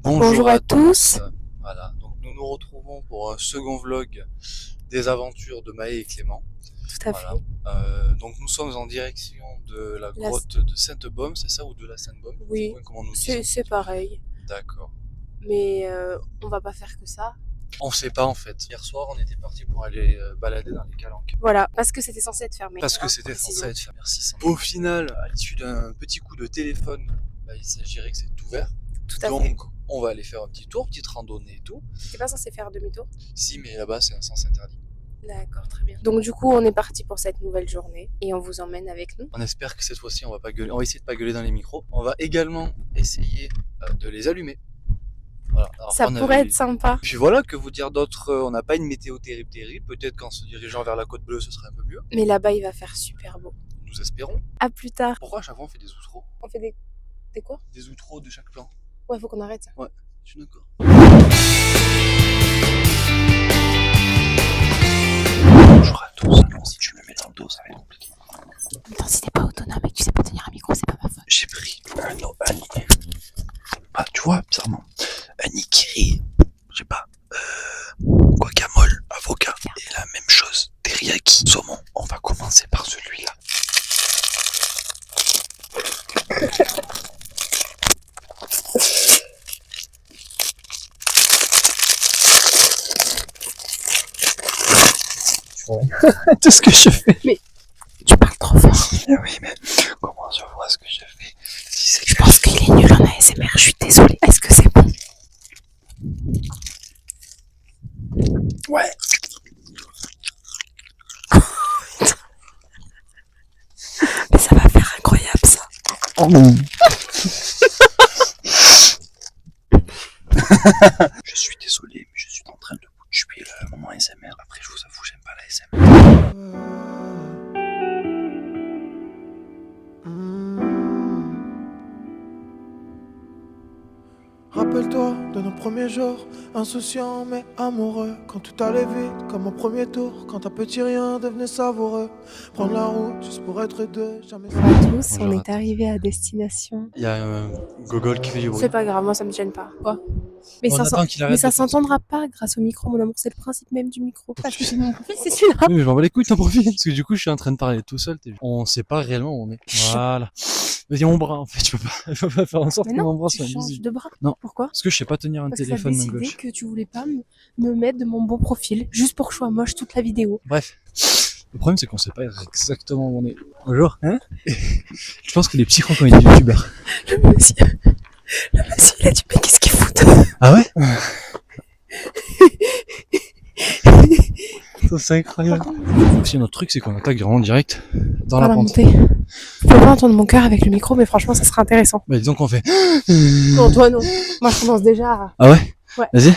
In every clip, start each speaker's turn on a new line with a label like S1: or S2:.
S1: Bonjour à tous.
S2: Voilà, donc nous nous retrouvons pour un second vlog des aventures de Maë et Clément.
S1: Tout à
S2: Voilà.
S1: fait.
S2: Donc nous sommes en direction de la
S1: La-
S2: grotte de Sainte-Baume, c'est ça, ou de la Sainte-Baume?
S1: Oui,
S2: Comment nous disons.
S1: c'est pareil.
S2: D'accord.
S1: Mais on va pas faire que ça.
S2: On sait pas en fait. Hier soir, on était parti pour aller balader dans les calanques.
S1: Voilà, parce que c'était censé être fermé.
S2: Parce que
S1: hein,
S2: c'était
S1: précision.
S2: censé être fermé. Merci Sandra. Au final, à l'issue d'un petit coup de téléphone, il s'agirait que c'est ouvert.
S1: Tout à fait.
S2: Donc on va aller faire un petit tour, petite randonnée et tout.
S1: T'es pas censé faire demi-tour?
S2: Si, mais là-bas c'est un sens interdit.
S1: D'accord, très bien. Donc du coup, on est parti pour cette nouvelle journée et on vous emmène avec nous.
S2: On espère que cette fois-ci on va pas gueuler. On va essayer de pas gueuler dans les micros. On va également essayer de les allumer. Voilà. Alors,
S1: Ça pourrait être sympa.
S2: Puis voilà, que vous dire d'autre, on n'a pas une météo terrible. Peut-être qu'en se dirigeant vers la côte bleue, ce serait un peu mieux.
S1: Mais là-bas, il va faire super beau.
S2: Nous espérons.
S1: À plus tard.
S2: Pourquoi à chaque fois on fait des outros?
S1: On fait des quoi?
S2: Des outros de chaque plan.
S1: Ouais, faut qu'on arrête ça.
S2: Ouais, je suis d'accord. Bonjour à tous. Non, si tu me mets dans le dos, ça va être compliqué.
S1: Attends, si t'es pas autonome et que tu sais pas tenir un micro, c'est pas ma faute.
S2: J'ai pris tu vois, bizarrement, un nigiri, je sais pas, guacamole, avocat, et la même chose, teriyaki, saumon. On va commencer par celui-là. Tout ce que je fais.
S1: Mais tu parles trop fort.
S2: Oui, mais comment je vois ce que je fais? Si
S1: Je pense qu'il est nul en ASMR, je suis désolée. Est-ce que c'est bon?
S2: Ouais.
S1: Mais ça va faire incroyable ça.
S2: Oh non. Je suis désolé, mais je suis en train de vous tuer le moment ASMR. Après, je vous avoue, j'aime pas la ASMR.
S3: Rappelle-toi de nos premiers jours, insouciants mais amoureux. Quand tout allait vite, comme au premier tour. Quand un petit rien devenait savoureux. Prendre la route juste pour être deux, jamais.
S1: Bonjour à tous,
S2: Bonjour
S1: on
S2: à
S1: est arrivé à destination.
S2: Il y a un gogol qui fait du bruit.
S1: C'est pas grave, moi ça me gêne pas. Quoi? Mais
S2: On
S1: ça,
S2: attend qu'il arrête
S1: mais ça
S2: de faire
S1: s'entendra pas grâce au micro, mon amour, c'est le principe même du micro. Parce que c'est mon profil, c'est celui-là.
S2: Oui, mais je m'en bats les couilles, t'en profites. Parce que du coup, je suis en train de parler tout seul. On sait pas réellement où on est. Voilà. Mais il y a mon bras, en fait. Je peux pas faire en sorte
S1: Mais
S2: que
S1: non,
S2: mon bras
S1: tu
S2: soit
S1: changes
S2: invisible.
S1: de bras.
S2: Non.
S1: Pourquoi?
S2: Parce que je sais pas tenir un
S1: Parce que t'as
S2: téléphone main
S1: décidé
S2: gauche.
S1: que tu voulais pas me mettre de mon bon profil, juste pour que je sois moche toute la vidéo.
S2: Bref. Le problème, c'est qu'on sait pas exactement où on est. Bonjour, hein? Je pense que les psychos quand il est youtubeur.
S1: Le monsieur, il a dit, mais qu'est-ce qu'il fout?
S2: Ah ouais? Ça, c'est incroyable. Aussi, notre truc, c'est qu'on attaque vraiment direct dans la pente.
S1: montée. Je peux pas entendre mon cœur avec le micro, mais franchement, ça serait intéressant.
S2: Bah, disons qu'on fait.
S1: Non, toi non. Moi, je commence déjà à...
S2: Ah ouais?
S1: Ouais.
S2: Vas-y.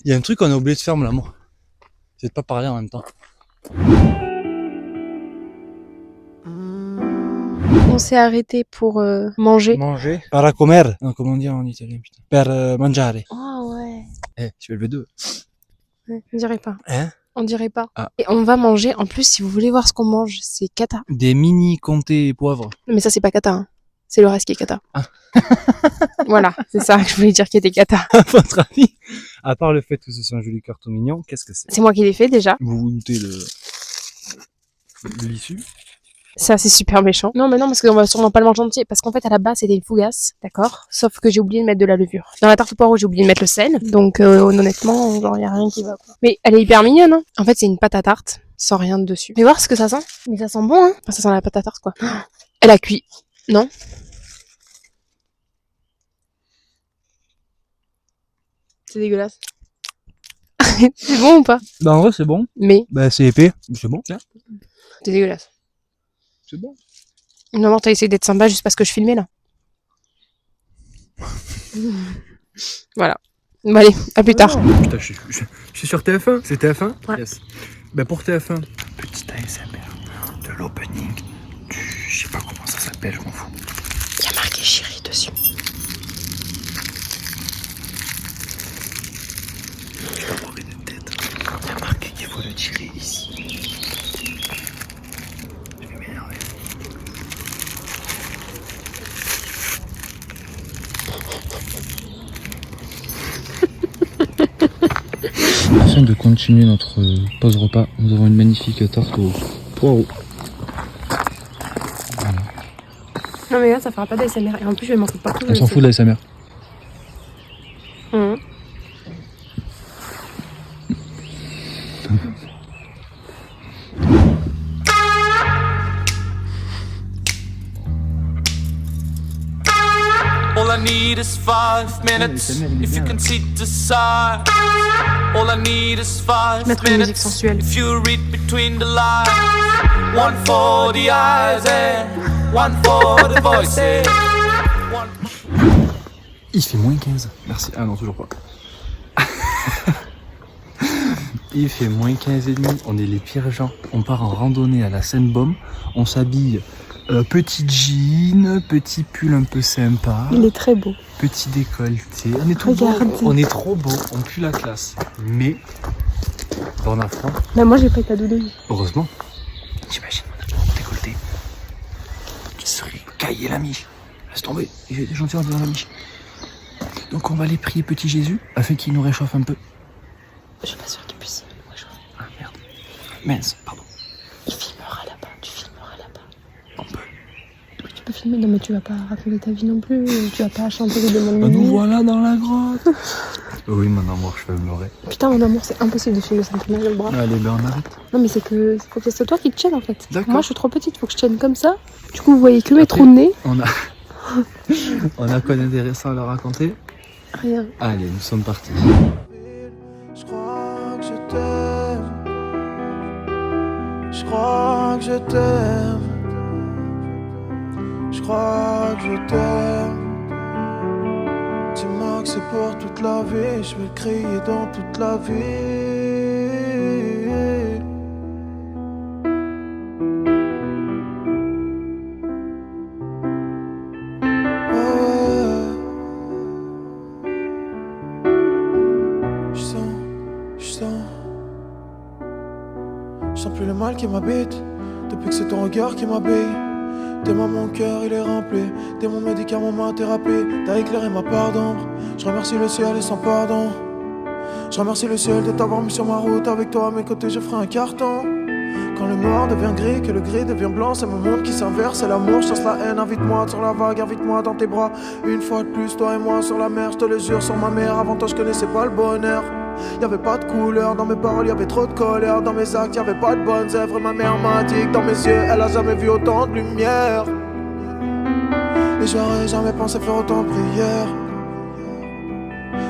S2: Il y a un truc qu'on a oublié de faire, mon amour. C'est de pas parler en même temps.
S1: On s'est arrêté pour manger.
S2: Manger. Para comer. Non, comment on dit en italien, putain. Per mangiare.
S1: Ah ouais.
S2: Eh, tu fais le V2.
S1: Ouais, on dirait pas.
S2: Hein?
S1: On dirait pas.
S2: Ah.
S1: Et on va manger. En plus, si vous voulez voir ce qu'on mange, c'est cata.
S2: Des mini comtés poivres.
S1: Mais ça, c'est pas cata. Hein. C'est le reste qui est cata.
S2: Ah.
S1: Voilà, c'est ça que je voulais dire qui était cata.
S2: À votre avis, à part le fait que ce soit un joli carton mignon, qu'est-ce que c'est?
S1: C'est moi qui l'ai fait déjà.
S2: Vous vous doutez de l'issue?
S1: Ça, c'est super méchant. Non, mais non, parce qu'on va sûrement pas le manger entier. Parce qu'en fait, à la base, c'était une fougasse. D'accord? Sauf que j'ai oublié de mettre de la levure. Dans la tarte au poireau, j'ai oublié de mettre le sel. Donc, honnêtement, genre, y a rien qui va, quoi. Mais elle est hyper mignonne, hein. En fait, c'est une pâte à tarte. Sans rien de dessus. Mais voir ce que ça sent. Mais ça sent bon, hein. Enfin, ça sent la pâte à tarte, quoi. Elle a cuit. Non? C'est dégueulasse. C'est bon ou pas?
S2: Bah, en vrai, c'est bon.
S1: Mais,
S2: Bah, c'est épais. C'est bon, tiens.
S1: c'est dégueulasse.
S2: C'est bon.
S1: Non, t'as essayé d'être sympa juste parce que je filmais, là. Voilà. Bon, allez, à plus tard.
S2: Putain, je suis sur TF1. C'est TF1?
S1: Ouais.
S2: Yes. Bah, pour TF1, petit ASMR de l'opening du... Je sais pas comment ça s'appelle, je m'en fous.
S1: Il y a marqué chérie dessus.
S2: Je vais avoir une tête. Il y a marqué qu'il faut le tirer ici. Je vais m'énerver.
S4: Afin de continuer notre pause repas, nous avons une magnifique tarte au poireau. Voilà.
S1: Non mais là ça fera pas d'ASMR et en plus je vais m'en foutre partout.
S4: On s'en fout de la SMR.
S5: All I need is 5 minutes. If you can see the sign. All I need is 5
S1: Mettre une musique
S5: minutes.
S1: sensuelle.
S5: If you read between the lines. One for the eyes and one for the voices.
S4: Il fait moins 15. Merci. Ah non, toujours pas. Il fait moins 15 et demi. On est les pires gens. On part en randonnée à la Seine-Baume. On s'habille petit jean, petit pull un peu sympa.
S1: Il est très beau.
S4: Petit décolleté. On est trop beau. On est trop beau. On pue la classe. Mais on a froid.
S1: Bah moi j'ai pas ta doudoune.
S4: Heureusement. J'imagine mon décolleté qui serait caillé la miche. Laisse tomber. Il est gentil en faisant la miche. Donc on va aller prier petit Jésus afin qu'il nous réchauffe un peu.
S1: Je suis pas sûre qu'il puisse nous réchauffer.
S4: Ah merde. Mince, pardon.
S1: Il filmera là-bas, tu filmeras là-bas.
S4: On peut.
S1: Oui, tu peux filmer, non mais tu vas pas raconter ta vie non plus. Tu vas pas chanter les demandes de
S4: Nous
S1: nuit.
S4: voilà dans la grotte. Oui, mon amour, je vais me leurrer.
S1: Putain mon amour, c'est impossible de filmer sans tenir le bras.
S4: Allez, ben on arrête.
S1: Non mais c'est que c'est toi qui te chaîne en fait.
S4: D'accord.
S1: Moi je suis trop petite, faut que je tienne comme ça. Du coup vous voyez que mes
S4: Après-
S1: trous de nez.
S4: On a quoi d'intéressant à leur raconter?
S1: Rien.
S4: Allez, nous sommes partis.
S3: Je crois que je t'aime. Je crois que je t'aime. Je crois que je t'aime. Dis-moi que c'est pour toute la vie. Je vais le crier dans toute la vie. Je sens plus le mal qui m'habite. Depuis que c'est ton regard qui m'habille. T'es moi mon cœur il est rempli. T'es mon médicament, ma thérapie. T'as éclairé ma part d'ombre. Je remercie le ciel et sans pardon. Je remercie le ciel de t'avoir mis sur ma route. Avec toi à mes côtés je ferai un carton. Quand le noir devient gris, que le gris devient blanc, c'est mon monde qui s'inverse, c'est l'amour, je chasse la haine, invite-moi sur la vague, invite-moi dans tes bras. Une fois de plus, toi et moi sur la mer, je te le jure, sur ma mère, avant toi je connaissais pas le bonheur. Y'avait pas de couleur dans mes paroles, y'avait trop de colère dans mes actes, y'avait pas de bonnes œuvres. Ma mère m'a dit que dans mes yeux, elle a jamais vu autant de lumière. Et j'aurais jamais pensé faire autant de prières.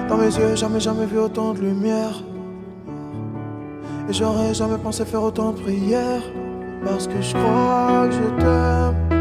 S3: Dans mes yeux, jamais vu autant de lumière. Et j'aurais jamais pensé faire autant de prières. Parce que je crois que je t'aime.